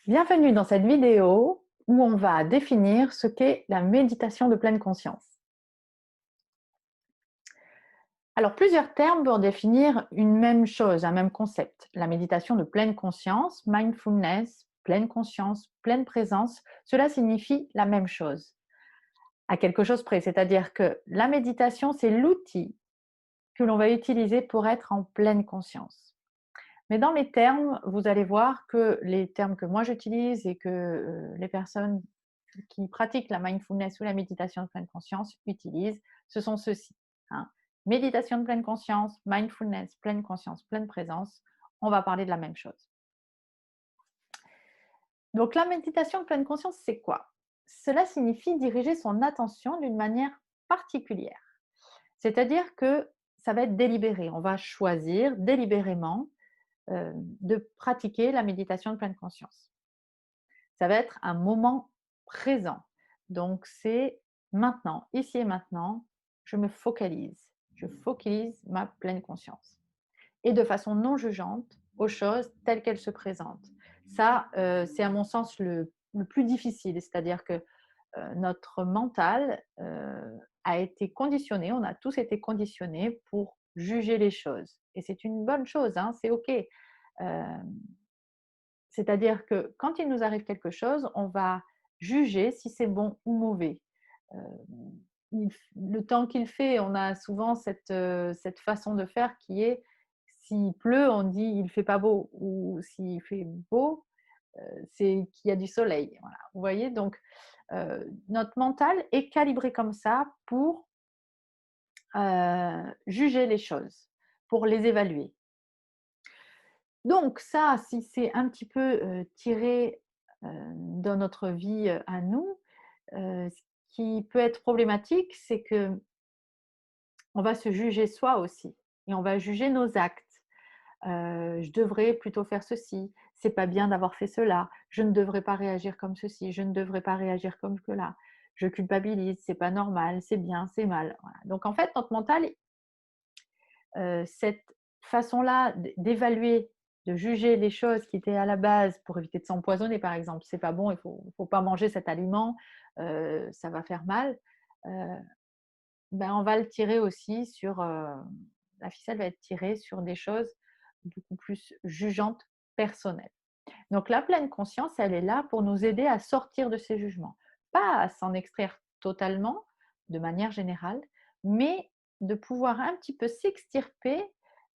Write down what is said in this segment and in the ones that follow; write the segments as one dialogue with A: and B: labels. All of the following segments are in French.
A: Bienvenue dans cette vidéo où on va définir ce qu'est la méditation de pleine conscience. Alors, plusieurs termes pour définir une même chose, un même concept. La méditation de pleine conscience, mindfulness, pleine conscience, pleine présence, cela signifie la même chose, à quelque chose près. C'est-à-dire que la méditation, c'est l'outil que l'on va utiliser pour être en pleine conscience. Mais dans les termes, vous allez voir que les termes que moi j'utilise et que les personnes qui pratiquent la mindfulness ou la méditation de pleine conscience utilisent, ce sont ceux-ci. Hein. Méditation de pleine conscience, mindfulness, pleine conscience, pleine présence, on va parler de la même chose. Donc la méditation de pleine conscience, c'est quoi? Cela signifie diriger son attention d'une manière particulière. C'est-à-dire que ça va être délibéré. On va choisir délibérément de pratiquer la méditation de pleine conscience. Ça va être un moment présent. Donc, c'est maintenant, ici et maintenant, je me focalise. Je focalise ma pleine conscience. Et de façon non jugeante aux choses telles qu'elles se présentent. Ça, c'est à mon sens le plus difficile. C'est-à-dire que notre mental a été conditionné, on a tous été conditionnés pour juger les choses. Et c'est une bonne chose, hein, c'est OK. C'est-à-dire que quand il nous arrive quelque chose, on va juger si c'est bon ou mauvais. Euh, le temps qu'il fait, on a souvent cette façon de faire qui est s'il pleut, on dit il fait pas beau, ou s'il fait beau, c'est qu'il y a du soleil. Voilà. Vous voyez, donc notre mental est calibré comme ça pour juger les choses, pour les évaluer. Donc ça, si c'est un petit peu tiré dans notre vie à nous, ce qui peut être problématique, c'est que on va se juger soi aussi et on va juger nos actes. Je devrais plutôt faire ceci, c'est pas bien d'avoir fait cela, je ne devrais pas réagir comme ceci, je ne devrais pas réagir comme cela, je culpabilise, c'est pas normal, c'est bien, c'est mal. Voilà. Donc en fait, notre mental, cette façon-là d'évaluer, de juger les choses qui étaient à la base pour éviter de s'empoisonner, par exemple. C'est pas bon, il faut pas manger cet aliment, ça va faire mal. Ben, on va le tirer aussi sur, la ficelle va être tirée sur des choses beaucoup plus jugeantes, personnelles. Donc la pleine conscience, elle est là pour nous aider à sortir de ces jugements. Pas à s'en extraire totalement, de manière générale, mais de pouvoir un petit peu s'extirper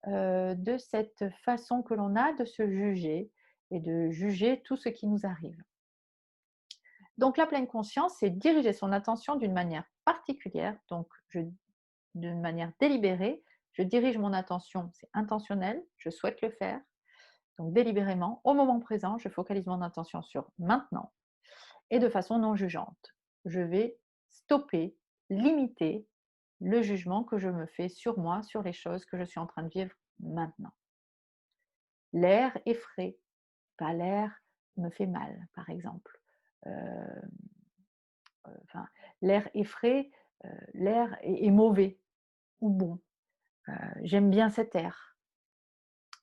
A: de cette façon que l'on a de se juger et de juger tout ce qui nous arrive. Donc la pleine conscience, c'est diriger son attention d'une manière particulière, donc d'une manière délibérée. Je dirige mon attention, c'est intentionnel, je souhaite le faire, donc délibérément, au moment présent, je focalise mon attention sur maintenant et de façon non jugeante. Je vais stopper, limiter le jugement que je me fais sur moi, sur les choses que je suis en train de vivre maintenant. L'air est frais, pas l'air me fait mal, par exemple. Euh, enfin, l'air est frais, l'air est mauvais ou bon. J'aime bien cet air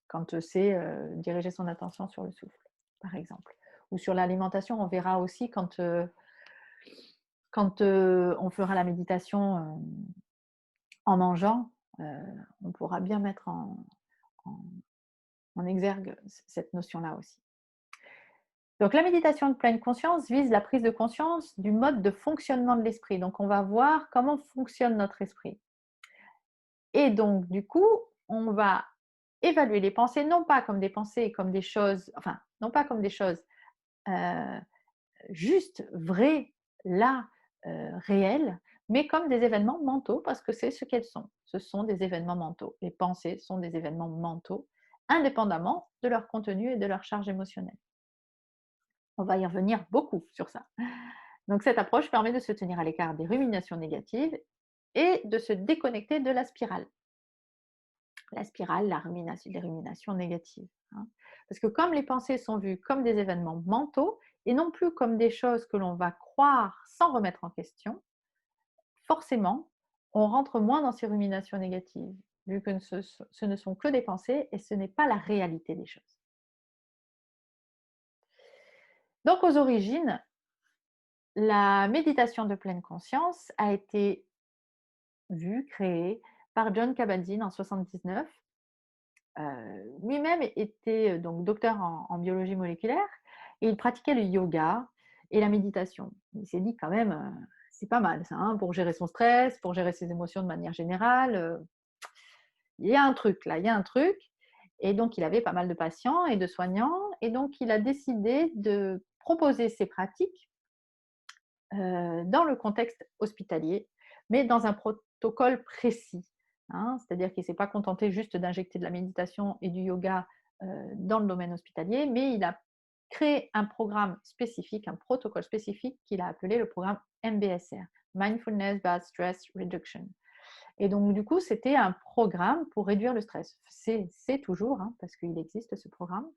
A: quand c'est diriger son attention sur le souffle, par exemple. Ou sur l'alimentation, on verra aussi quand on fera la méditation en mangeant, on pourra bien mettre en, en exergue cette notion-là aussi. Donc la méditation de pleine conscience vise la prise de conscience du mode de fonctionnement de l'esprit. Donc on va voir comment fonctionne notre esprit. Et donc du coup, on va évaluer les pensées non pas comme des pensées, comme des choses, enfin non pas comme des choses euh, juste vraies, là, réelles, mais comme des événements mentaux parce que c'est ce qu'elles sont. Ce sont des événements mentaux. Les pensées sont des événements mentaux, indépendamment de leur contenu et de leur charge émotionnelle. On va y revenir beaucoup sur ça. Donc cette approche permet de se tenir à l'écart des ruminations négatives et de se déconnecter de la spirale. La spirale, les ruminations négatives. Hein. Parce que comme les pensées sont vues comme des événements mentaux et non plus comme des choses que l'on va croire sans remettre en question, forcément, on rentre moins dans ces ruminations négatives, vu que ce ne sont que des pensées et ce n'est pas la réalité des choses. Donc, aux origines, la méditation de pleine conscience a été vue, créée par John Kabat-Zinn en 79. Lui-même était donc docteur en biologie moléculaire et il pratiquait le yoga et la méditation. Il s'est dit quand même, c'est pas mal ça, hein, pour gérer son stress, pour gérer ses émotions de manière générale. Il y a un truc là, il y a un truc. Et donc, il avait pas mal de patients et de soignants. Et donc, il a décidé de proposer ces pratiques dans le contexte hospitalier, mais dans un protocole précis. Hein, c'est-à-dire qu'il ne s'est pas contenté juste d'injecter de la méditation et du yoga dans le domaine hospitalier, mais il a créé un programme spécifique, un protocole spécifique qu'il a appelé le programme MBSR, Mindfulness Based Stress Reduction. Et donc, du coup, c'était un programme pour réduire le stress. C'est toujours, hein, parce qu'il existe ce programme,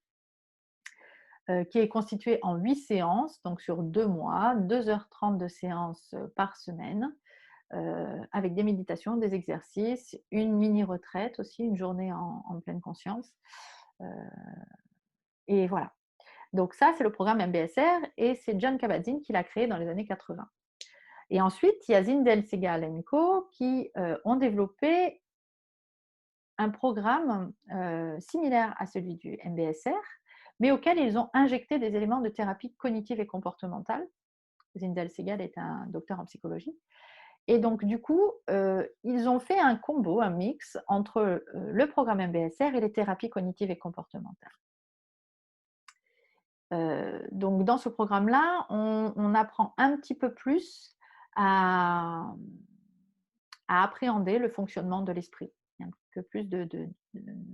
A: qui est constitué en 8 séances, donc sur 2 mois, 2h30 de séances par semaine, avec des méditations, des exercices, une mini-retraite aussi, une journée en pleine conscience. Et voilà. Donc ça, c'est le programme MBSR et c'est John Kabat-Zinn qui l'a créé dans les années 80. Et ensuite, il y a Zindel Segal et Co. qui ont développé un programme similaire à celui du MBSR, mais auquel ils ont injecté des éléments de thérapie cognitive et comportementale. Zindel Segal est un docteur en psychologie. Et donc, du coup, ils ont fait un combo, un mix entre le programme MBSR et les thérapies cognitives et comportementales. Donc, dans ce programme-là, on apprend un petit peu plus à appréhender le fonctionnement de l'esprit. Il y a un peu plus de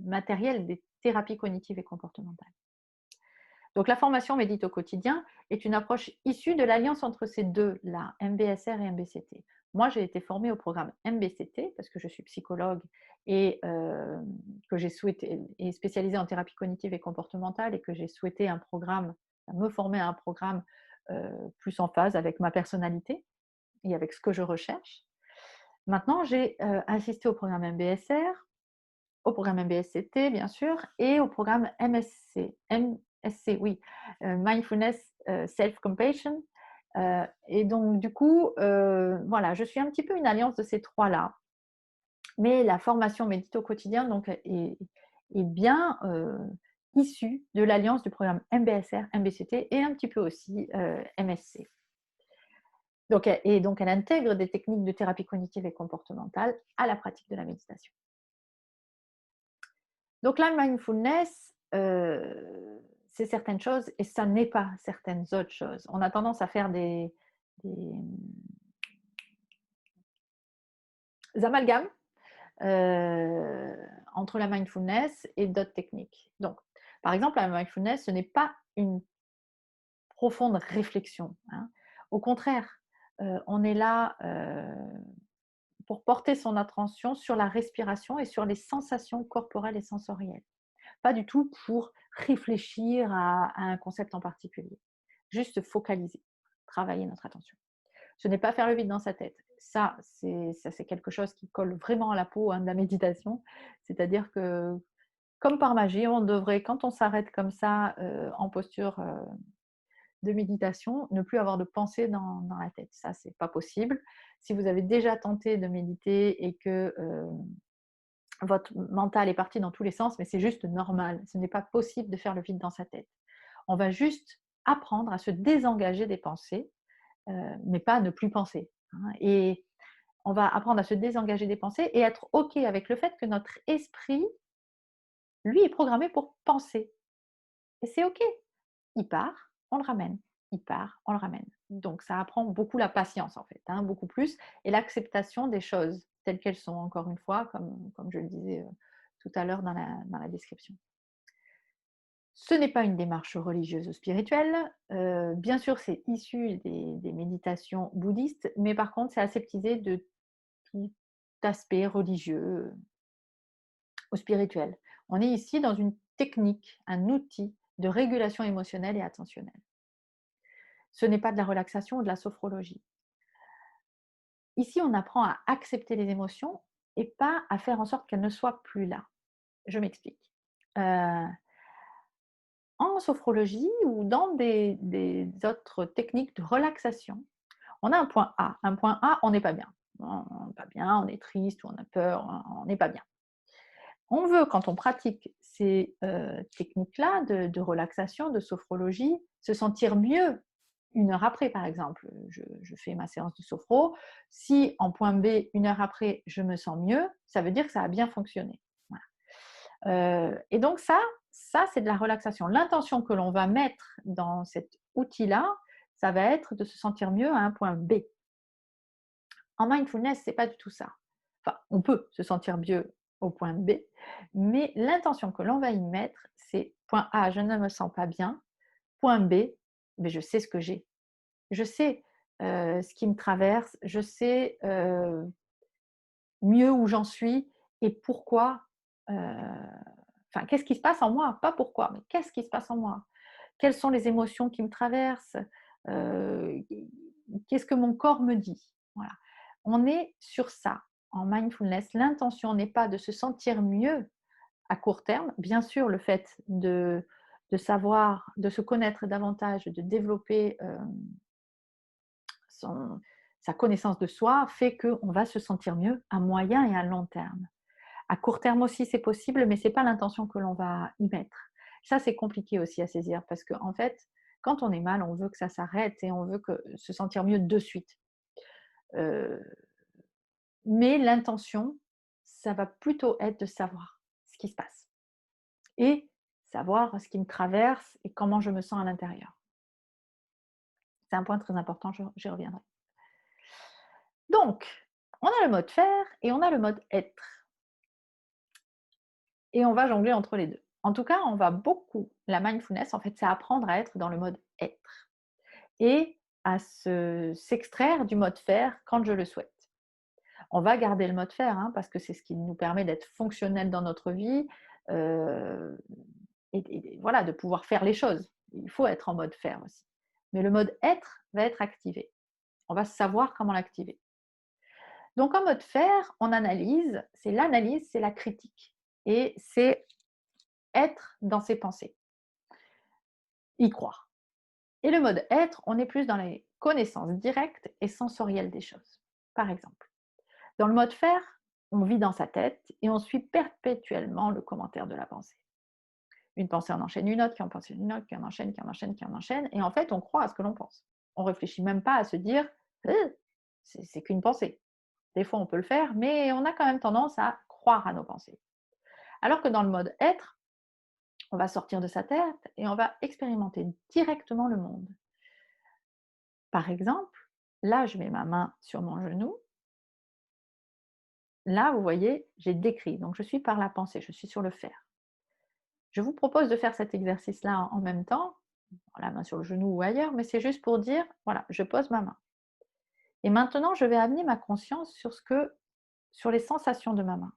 A: matériel des thérapies cognitives et comportementales. Donc, la formation Médite au quotidien est une approche issue de l'alliance entre ces deux-là, MBSR et MBCT. Moi, j'ai été formée au programme MBCT parce que je suis psychologue et que j'ai souhaité et spécialisée en thérapie cognitive et comportementale et que j'ai souhaité un programme, me former à un programme plus en phase avec ma personnalité et avec ce que je recherche. Maintenant, j'ai assisté au programme MBSR, au programme MBSCT, bien sûr, et au programme MSC, oui, Mindfulness Self-Compassion. Et donc, du coup, voilà, je suis un petit peu une alliance de ces trois-là. Mais la formation Médite au quotidien donc, est bien issue de l'alliance du programme MBSR, MBCT et un petit peu aussi MSC. Donc, elle intègre des techniques de thérapie cognitive et comportementale à la pratique de la méditation. Donc la mindfulness, c'est certaines choses et ça n'est pas certaines autres choses. On a tendance à faire des amalgames entre la mindfulness et d'autres techniques. Donc, par exemple, la mindfulness, ce n'est pas une profonde réflexion. Hein. Au contraire, on est là pour porter son attention sur la respiration et sur les sensations corporelles et sensorielles. Pas du tout pour réfléchir à un concept en particulier. Juste focaliser, travailler notre attention. Ce n'est pas faire le vide dans sa tête. Ça, c'est quelque chose qui colle vraiment à la peau de la méditation. C'est-à-dire que, comme par magie, on devrait, quand on s'arrête comme ça en posture de méditation, ne plus avoir de pensée dans la tête. Ça, c'est pas possible. Si vous avez déjà tenté de méditer et que votre mental est parti dans tous les sens, mais c'est juste normal. Ce n'est pas possible de faire le vide dans sa tête. On va juste apprendre à se désengager des pensées, mais pas à ne plus penser. Hein. Et on va apprendre à se désengager des pensées et être OK avec le fait que notre esprit, lui, est programmé pour penser. Et c'est OK. Il part, on le ramène. Il part, on le ramène. Donc ça apprend beaucoup la patience en fait, hein, beaucoup plus, et l'acceptation des choses telles qu'elles sont, encore une fois, comme je le disais tout à l'heure dans la description. Ce n'est pas une démarche religieuse ou spirituelle. Bien sûr, c'est issu des méditations bouddhistes, mais par contre, c'est aseptisé de tout aspect religieux ou spirituel. On est ici dans une technique, un outil de régulation émotionnelle et attentionnelle. Ce n'est pas de la relaxation ou de la sophrologie. Ici, on apprend à accepter les émotions et pas à faire en sorte qu'elles ne soient plus là. Je m'explique. En sophrologie ou dans des autres techniques de relaxation, on a un point A. Un point A, on n'est pas bien. On n'est pas bien, on est triste ou on a peur, on n'est pas bien. On veut, quand on pratique ces techniques-là de relaxation, de sophrologie, se sentir mieux 1 heure après, par exemple. Je fais ma séance de sophro. Si en point B, 1 heure après, je me sens mieux, ça veut dire que ça a bien fonctionné. Voilà. Et donc ça c'est de la relaxation. L'intention que l'on va mettre dans cet outil-là, ça va être de se sentir mieux à un point B. En mindfulness, c'est pas du tout ça. Enfin, on peut se sentir mieux au point B, mais l'intention que l'on va y mettre, c'est point A, je ne me sens pas bien. Point B, mais je sais ce que j'ai. Je sais ce qui me traverse, je sais mieux où j'en suis et pourquoi. Enfin, qu'est-ce qui se passe en moi? Pas pourquoi, mais qu'est-ce qui se passe en moi? Quelles sont les émotions qui me traversent? Heu, Qu'est-ce que mon corps me dit? Voilà. On est sur ça en mindfulness. L'intention n'est pas de se sentir mieux à court terme. Bien sûr, le fait de savoir, de se connaître davantage, de développer son, sa connaissance de soi fait qu'on va se sentir mieux à moyen et à long terme. À court terme aussi, c'est possible, mais ce n'est pas l'intention que l'on va y mettre. Ça, c'est compliqué aussi à saisir parce qu'en fait, quand on est mal, on veut que ça s'arrête et on veut se sentir mieux de suite. Euh, mais l'intention, ça va plutôt être de savoir ce qui se passe et savoir ce qui me traverse et comment je me sens à l'intérieur. C'est un point très important, j'y reviendrai. Donc, on a le mode faire et on a le mode être. Et on va jongler entre les deux. En tout cas, on va beaucoup, la mindfulness, en fait, c'est apprendre à être dans le mode être et à s'extraire du mode faire quand je le souhaite. On va garder le mode faire parce que c'est ce qui nous permet d'être fonctionnel dans notre vie euh, et voilà, de pouvoir faire les choses. Il faut être en mode faire aussi. Mais le mode être va être activé. On va savoir comment l'activer. Donc en mode faire, on analyse, c'est la critique. Et c'est être dans ses pensées, y croire. Et le mode être, on est plus dans les connaissances directes et sensorielles des choses. Par exemple, dans le mode faire, on vit dans sa tête et on suit perpétuellement le commentaire de la pensée. Une pensée en enchaîne une autre, qui en pense une autre, qui en enchaîne, qui en enchaîne, qui en enchaîne. Et en fait, on croit à ce que l'on pense. On ne réfléchit même pas à se dire c'est qu'une pensée. Des fois, on peut le faire, mais on a quand même tendance à croire à nos pensées. Alors que dans le mode être, on va sortir de sa tête et on va expérimenter directement le monde. Par exemple, là, je mets ma main sur mon genou. Là, vous voyez, j'ai décrit. Donc, je suis par la pensée, je suis sur le faire. Je vous propose de faire cet exercice-là en même temps, la main sur le genou ou ailleurs, mais c'est juste pour dire, voilà, je pose ma main. Et maintenant, je vais amener ma conscience sur les sensations de ma main.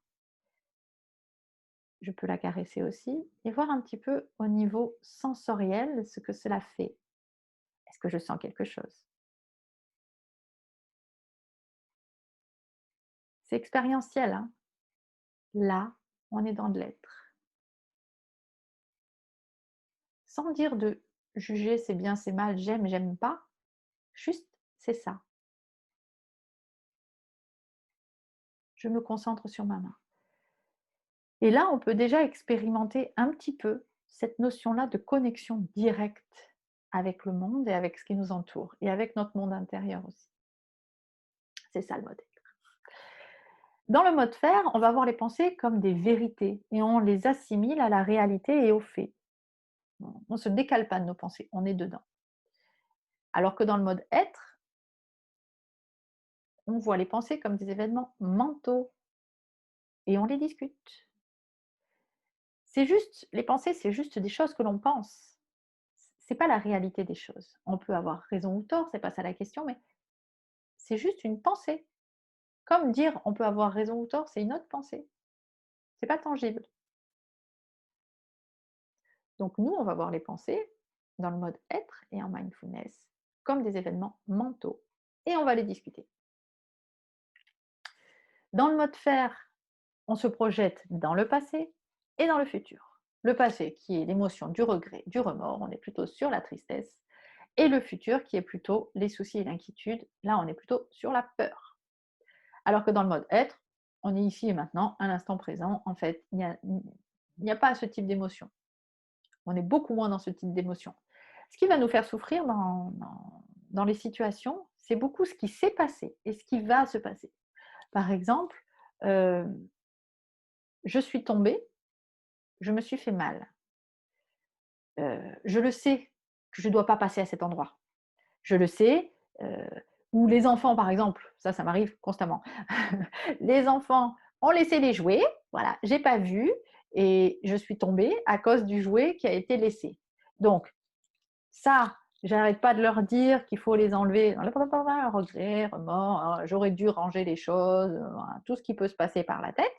A: Je peux la caresser aussi et voir un petit peu au niveau sensoriel ce que cela fait. Est-ce que je sens quelque chose? C'est expérientiel, hein. Là, on est dans de l'être. Sans dire de juger c'est bien, c'est mal, j'aime, j'aime pas, juste c'est ça. Je me concentre sur ma main. Et là, on peut déjà expérimenter un petit peu cette notion-là de connexion directe avec le monde et avec ce qui nous entoure et avec notre monde intérieur aussi. C'est ça le mode être. Dans le mode faire, on va voir les pensées comme des vérités et on les assimile à la réalité et aux faits. On ne se décale pas de nos pensées, on est dedans. Alors que dans le mode être, on voit les pensées comme des événements mentaux et on les discute. C'est juste, les pensées, c'est juste des choses que l'on pense. C'est pas la réalité des choses. On peut avoir raison ou tort, c'est pas ça la question, mais c'est juste une pensée. Comme dire on peut avoir raison ou tort, c'est une autre pensée. C'est pas tangible. Donc nous, on va voir les pensées dans le mode être et en mindfulness comme des événements mentaux et on va les discuter. Dans le mode faire, on se projette dans le passé et dans le futur. Le passé qui est l'émotion du regret, du remords, on est plutôt sur la tristesse. Et le futur qui est plutôt les soucis et l'inquiétude, là on est plutôt sur la peur. Alors que dans le mode être, on est ici et maintenant, à l'instant présent, en fait, il n'y a pas ce type d'émotion. On est beaucoup moins dans ce type d'émotion. Ce qui va nous faire souffrir dans les situations, c'est beaucoup ce qui s'est passé et ce qui va se passer. Par exemple, euh, je suis tombée, je me suis fait mal. Je le sais que je ne dois pas passer à cet endroit. Je le sais. Ou les enfants, par exemple, ça m'arrive constamment. Les enfants ont laissé les jouets, voilà, j'ai pas vu et je suis tombée à cause du jouet qui a été laissé. Donc, ça, j'arrête pas de leur dire qu'il faut les enlever. Regret, remords, j'aurais dû ranger les choses, tout ce qui peut se passer par la tête.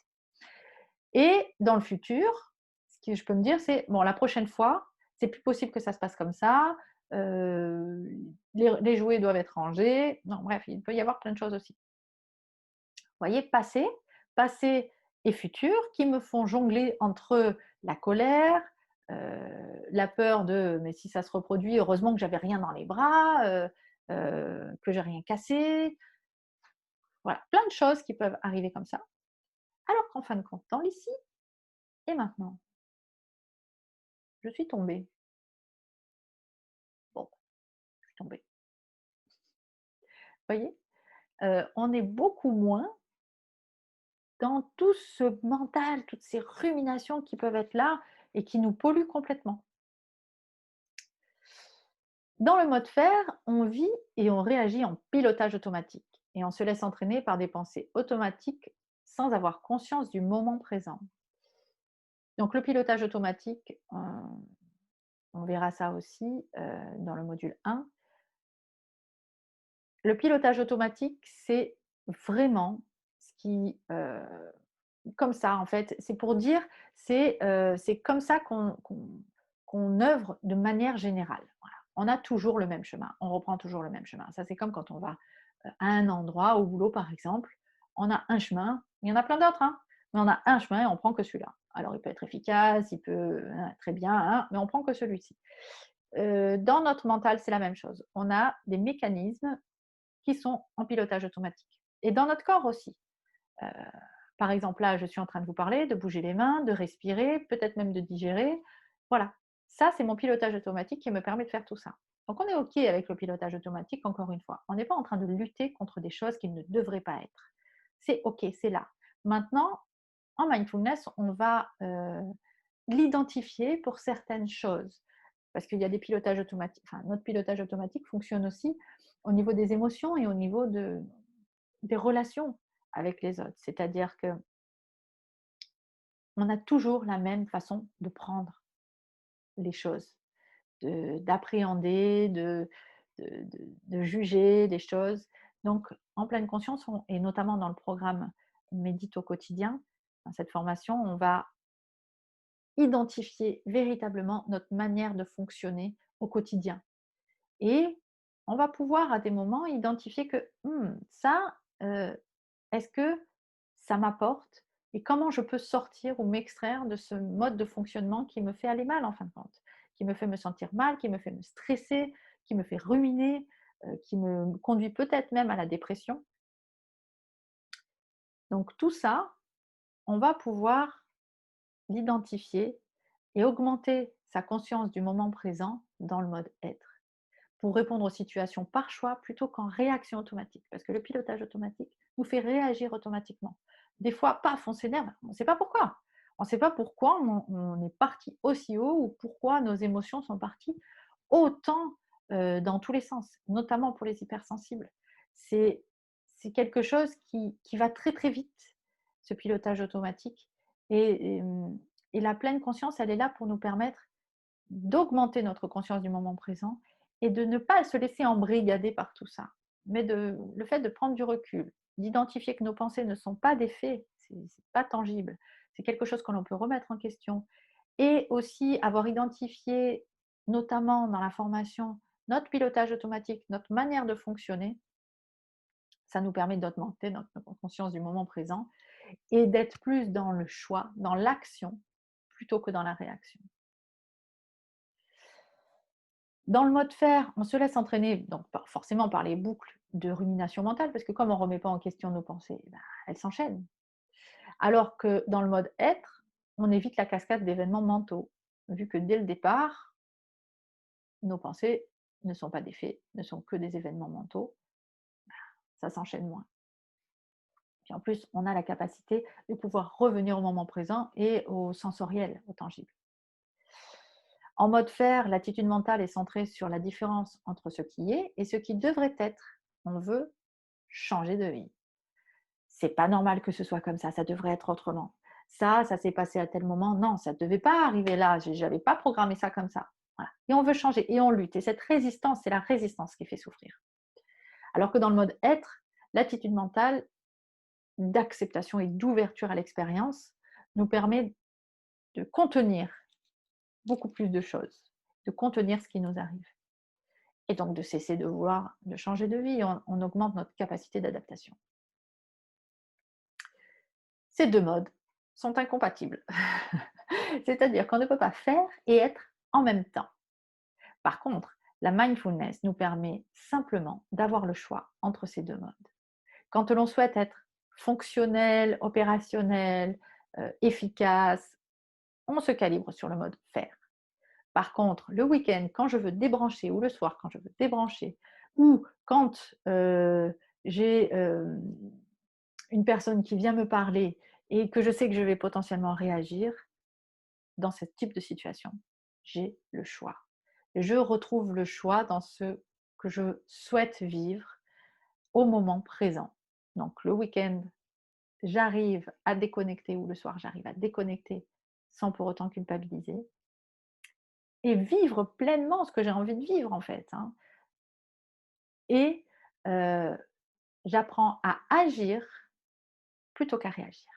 A: Et dans le futur, ce que je peux me dire, c'est bon, la prochaine fois, c'est plus possible que ça se passe comme ça. Les jouets doivent être rangés. Non, bref, il peut y avoir plein de choses aussi. Vous voyez, passé et futur qui me font jongler entre la colère, la peur de mais si ça se reproduit, heureusement que j'avais rien dans les bras, que j'ai rien cassé. Voilà, plein de choses qui peuvent arriver comme ça. Alors qu'en fin de compte, dans l'ici et maintenant, je suis tombée. Bon, je suis tombée. Vous voyez, on est beaucoup moins dans tout ce mental, toutes ces ruminations qui peuvent être là et qui nous polluent complètement. Dans le mode faire, on vit et on réagit en pilotage automatique et on se laisse entraîner par des pensées automatiques sans avoir conscience du moment présent. Donc le pilotage automatique, on verra ça aussi dans le module 1. Le pilotage automatique, c'est vraiment ce qui, comme ça en fait, c'est pour dire, c'est comme ça qu'on œuvre de manière générale. Voilà. On a toujours le même chemin, on reprend toujours le même chemin. Ça, c'est comme quand on va à un endroit, au boulot par exemple, on a un chemin, il y en a plein d'autres, hein, mais on a un chemin et on prend que celui-là. Alors il peut être efficace, il peut très bien, hein, mais on prend que celui-ci. Dans notre mental, c'est la même chose. On a des mécanismes qui sont en pilotage automatique. Et dans notre corps aussi. Euh, Par exemple, là, je suis en train de vous parler, de bouger les mains, de respirer, peut-être même de digérer. Voilà. Ça, c'est mon pilotage automatique qui me permet de faire tout ça. Donc, on est OK avec le pilotage automatique, encore une fois. On n'est pas en train de lutter contre des choses qui ne devraient pas être. C'est OK, c'est là. Maintenant, en mindfulness, on va l'identifier pour certaines choses. Parce qu'il y a des pilotages automatiques. Enfin, notre pilotage automatique fonctionne aussi au niveau des émotions et au niveau des relations avec les autres. C'est-à-dire que on a toujours la même façon de prendre les choses, d'appréhender, de juger les choses. Donc, en pleine conscience, et notamment dans le programme Médite au quotidien, dans cette formation, on va identifier véritablement notre manière de fonctionner au quotidien. Et on va pouvoir à des moments identifier que ça, est-ce que ça m'apporte et comment je peux sortir ou m'extraire de ce mode de fonctionnement qui me fait aller mal en fin de compte, qui me fait me sentir mal, qui me fait me stresser, qui me fait ruminer, qui me conduit peut-être même à la dépression. Donc tout ça, on va pouvoir l'identifier et augmenter sa conscience du moment présent dans le mode être, pour répondre aux situations par choix plutôt qu'en réaction automatique. Parce que le pilotage automatique nous fait réagir automatiquement. Des fois, paf, on s'énerve, on ne sait pas pourquoi. On ne sait pas pourquoi on est parti aussi haut ou pourquoi nos émotions sont parties autant dans tous les sens, notamment pour les hypersensibles. C'est quelque chose qui va très très vite, ce pilotage automatique. Et la pleine conscience, elle est là pour nous permettre d'augmenter notre conscience du moment présent et de ne pas se laisser embrigader par tout ça. Mais le fait de prendre du recul, d'identifier que nos pensées ne sont pas des faits, c'est pas tangible, c'est quelque chose que l'on peut remettre en question. Et aussi avoir identifié, notamment dans la formation, notre pilotage automatique, notre manière de fonctionner, ça nous permet d'augmenter notre conscience du moment présent et d'être plus dans le choix, dans l'action, plutôt que dans la réaction. Dans le mode faire, on se laisse entraîner, donc forcément par les boucles de rumination mentale, parce que comme on ne remet pas en question nos pensées, ben, elles s'enchaînent. Alors que dans le mode être, on évite la cascade d'événements mentaux, vu que dès le départ, nos pensées ne sont pas des faits, ne sont que des événements mentaux, ça s'enchaîne moins. Puis en plus, on a la capacité de pouvoir revenir au moment présent et au sensoriel, au tangible. En mode faire, l'attitude mentale est centrée sur la différence entre ce qui est et ce qui devrait être. On veut changer de vie. C'est pas normal que ce soit comme ça devrait être autrement. Ça s'est passé à tel moment. Non, ça ne devait pas arriver là. Je n'avais pas programmé ça comme ça. Voilà. Et on veut changer et on lutte. Et cette résistance, c'est la résistance qui fait souffrir. Alors que dans le mode être, l'attitude mentale d'acceptation et d'ouverture à l'expérience nous permet de contenir beaucoup plus de choses, de contenir ce qui nous arrive. Et donc de cesser de vouloir de changer de vie, on augmente notre capacité d'adaptation. Ces deux modes sont incompatibles. C'est-à-dire qu'on ne peut pas faire et être en même temps. Par contre, la mindfulness nous permet simplement d'avoir le choix entre ces deux modes. Quand l'on souhaite être fonctionnel, opérationnel, efficace, on se calibre sur le mode faire. Par contre, le week-end, quand je veux débrancher, ou le soir, quand je veux débrancher, ou quand j'ai une personne qui vient me parler et que je sais que je vais potentiellement réagir, dans ce type de situation, j'ai le choix. Je retrouve le choix dans ce que je souhaite vivre au moment présent. Donc le week-end, j'arrive à déconnecter, ou le soir, j'arrive à déconnecter sans pour autant culpabiliser et vivre pleinement ce que j'ai envie de vivre en fait. Hein. Et j'apprends à agir plutôt qu'à réagir.